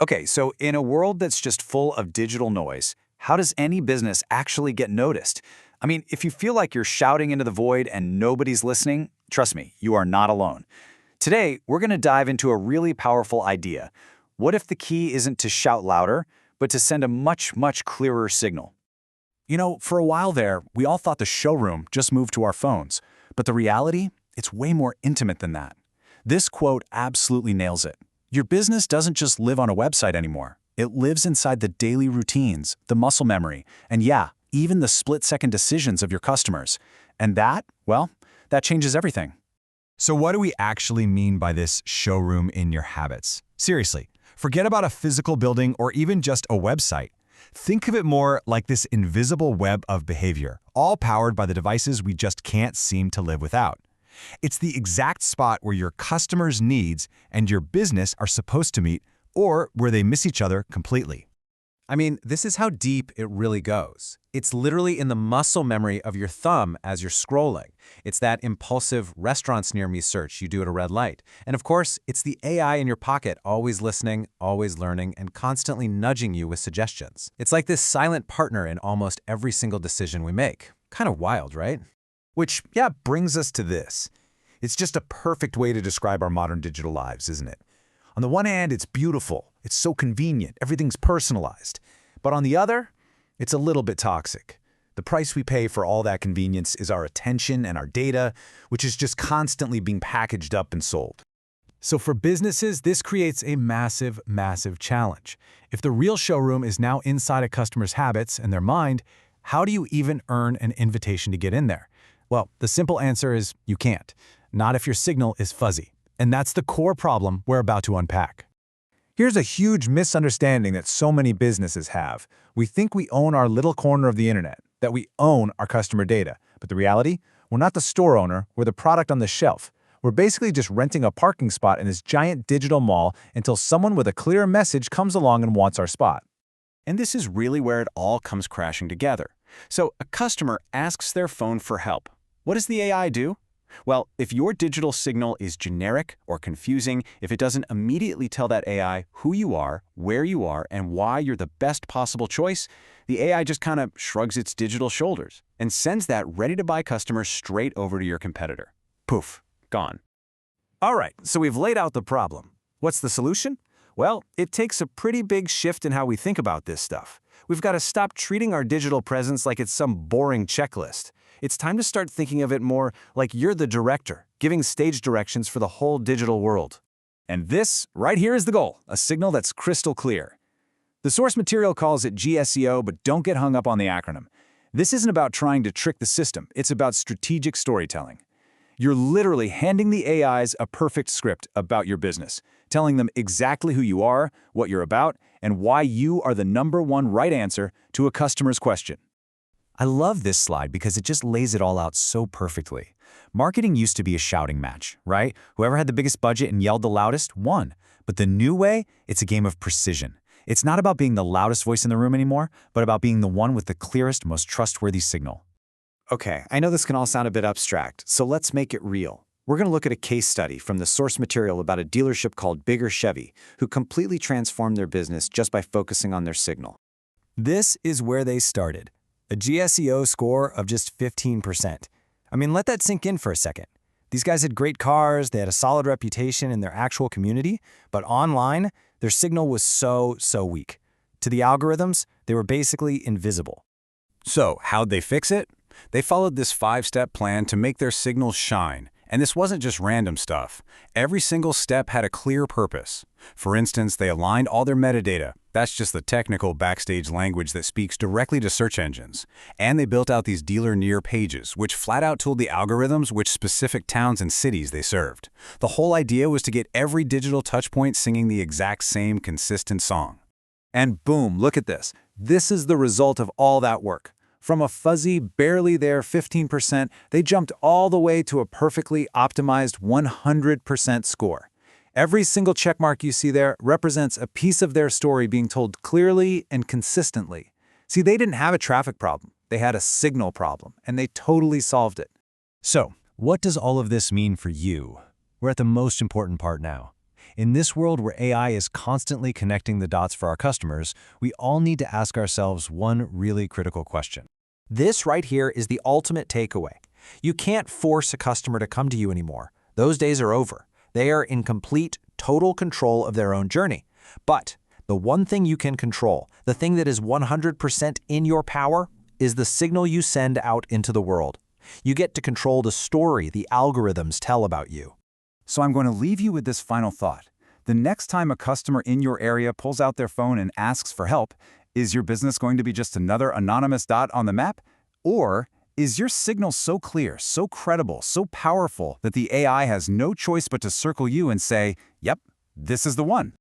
Okay, so in a world that's just full of digital noise, how does any business actually get noticed? I mean, if you feel like you're shouting into the void and nobody's listening, trust me, you are not alone. Today, we're going to dive into a really powerful idea. What if the key isn't to shout louder, but to send a much, much clearer signal? For a while there, we all thought the showroom just moved to our phones. But the reality? It's way more intimate than that. This quote absolutely nails it. Your business doesn't just live on a website anymore. It lives inside the daily routines, the muscle memory, and yeah, even the split-second decisions of your customers. And that, well, that changes everything. So what do we actually mean by this showroom in your habits? Seriously, forget about a physical building or even just a website. Think of it more like this invisible web of behavior, all powered by the devices we just can't seem to live without. It's the exact spot where your customers' needs and your business are supposed to meet, or where they miss each other completely. I mean, this is how deep it really goes. It's literally in the muscle memory of your thumb as you're scrolling. It's that impulsive restaurants near me search you do at a red light. And of course, it's the AI in your pocket, always listening, always learning, and constantly nudging you with suggestions. It's like this silent partner in almost every single decision we make. Kind of wild, right? Which, yeah, brings us to this. It's just a perfect way to describe our modern digital lives, isn't it? On the one hand, it's beautiful. It's so convenient. Everything's personalized. But on the other, it's a little bit toxic. The price we pay for all that convenience is our attention and our data, which is just constantly being packaged up and sold. So for businesses, this creates a massive, massive challenge. If the real showroom is now inside a customer's habits and their mind, how do you even earn an invitation to get in there? Well, the simple answer is you can't. Not if your signal is fuzzy. And that's the core problem we're about to unpack. Here's a huge misunderstanding that so many businesses have. We think we own our little corner of the internet, that we own our customer data. But the reality? We're not the store owner, we're the product on the shelf. We're basically just renting a parking spot in this giant digital mall until someone with a clear message comes along and wants our spot. And this is really where it all comes crashing together. So a customer asks their phone for help. What does the AI do? Well, if your digital signal is generic or confusing, if it doesn't immediately tell that AI who you are, where you are, and why you're the best possible choice, the AI just kind of shrugs its digital shoulders and sends that ready-to-buy customer straight over to your competitor. Poof, gone. All right, so we've laid out the problem. What's the solution? Well, it takes a pretty big shift in how we think about this stuff. We've got to stop treating our digital presence like it's some boring checklist. It's time to start thinking of it more like you're the director, giving stage directions for the whole digital world. And this, right here, is the goal, a signal that's crystal clear. The source material calls it GSEO, but don't get hung up on the acronym. This isn't about trying to trick the system, it's about strategic storytelling. You're literally handing the AIs a perfect script about your business, telling them exactly who you are, what you're about, and why you are the #1 right answer to a customer's question. I love this slide because it just lays it all out so perfectly. Marketing used to be a shouting match, right? Whoever had the biggest budget and yelled the loudest won. But the new way, it's a game of precision. It's not about being the loudest voice in the room anymore, but about being the one with the clearest, most trustworthy signal. Okay, I know this can all sound a bit abstract, so let's make it real. We're going to look at a case study from the source material about a dealership called Bigger Chevy, who completely transformed their business just by focusing on their signal. This is where they started. A GSEO score of just 15%. I mean, let that sink in for a second. These guys had great cars, they had a solid reputation in their actual community, but online, their signal was so weak. To the algorithms, they were basically invisible. So, how'd they fix it? They followed this 5-step plan to make their signal shine. And this wasn't just random stuff. Every single step had a clear purpose. For instance, they aligned all their metadata. That's just the technical backstage language that speaks directly to search engines. And they built out these dealer-near pages, which flat out told the algorithms which specific towns and cities they served. The whole idea was to get every digital touchpoint singing the exact same consistent song. And boom, look at this. This is the result of all that work. From a fuzzy, barely there 15%, they jumped all the way to a perfectly optimized 100% score. Every single checkmark you see there represents a piece of their story being told clearly and consistently. See, they didn't have a traffic problem. They had a signal problem, and they totally solved it. So, what does all of this mean for you? We're at the most important part now. In this world where AI is constantly connecting the dots for our customers, we all need to ask ourselves one really critical question. This right here is the ultimate takeaway. You can't force a customer to come to you anymore. Those days are over. They are in complete, total control of their own journey. But the one thing you can control, the thing that is 100% in your power, is the signal you send out into the world. You get to control the story the algorithms tell about you. So I'm going to leave you with this final thought. The next time a customer in your area pulls out their phone and asks for help, is your business going to be just another anonymous dot on the map? Or is your signal so clear, so credible, so powerful that the AI has no choice but to circle you and say, yep, this is the one?